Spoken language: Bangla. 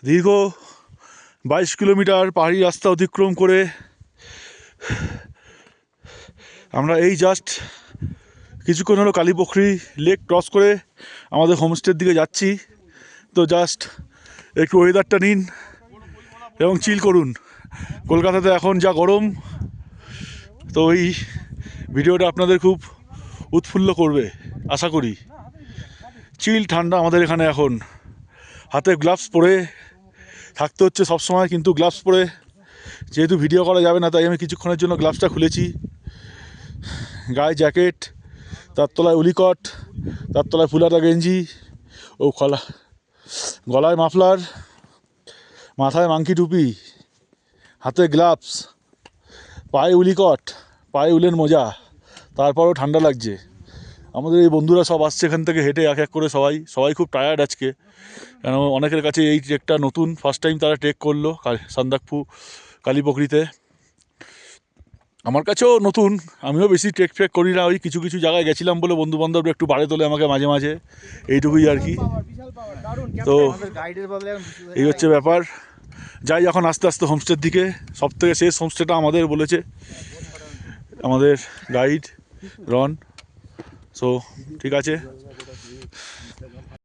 দীর্ঘ 22 কিলোমিটার পাহাড়ি রাস্তা অতিক্রম করে আমরা এই জাস্ট কিছুক্ষণ হলো কালীপুখুরি লেক ক্রস করে আমাদের হোমস্টের দিকে যাচ্ছি। তো জাস্ট একটু ওয়েদারটা নিন এবং চিল করুন। কলকাতাতে এখন যা গরম, তো এই ভিডিওটা আপনাদের খুব উৎফুল্ল করবে আশা করি। চিল ঠান্ডা আমাদের এখানে এখন। হাতে গ্লাভস পরে থাকতে হচ্ছে সবসময়, কিন্তু গ্লাভস পরে যেহেতু ভিডিও করা যাবে না, তাই আমি কিছুক্ষণের জন্য গ্লাভসটা খুলেছি। গায়ে জ্যাকেট, তার তলায় উলিকট, তার তলায় ফুলাটা গেঞ্জি, ও গলায় মাফলার, মাথায় মাংকি টুপি, হাতে গ্লাভস, পায়ে উলিকট, পায়ে উলের মোজা, তারপরও ঠান্ডা লাগছে। আমাদের এই বন্ধুরা সব আসছে এখান থেকে হেঁটে এক এক করে। সবাই খুব টায়ার্ড আজকে, কেন অনেকের কাছে এই ট্রেকটা নতুন, ফার্স্ট টাইম তারা ট্রেক করলো সান্দাকফু কালীপুখুরিতে। আমার কাছেও নতুন, আমিও বেশি ট্রেক করি না, ওই কিছু কিছু জায়গায় গেছিলাম বলে বন্ধুবান্ধবরা একটু বাড়ে তোলে আমাকে মাঝে মাঝে, এইটুকুই আর কি। তো এই হচ্ছে ব্যাপার। যাই এখন আস্তে আস্তে হোমস্টের দিকে। সব থেকে শেষ হোমস্টেটা আমাদের বলেছে আমাদের গাইড রন। সো ঠিক আছে।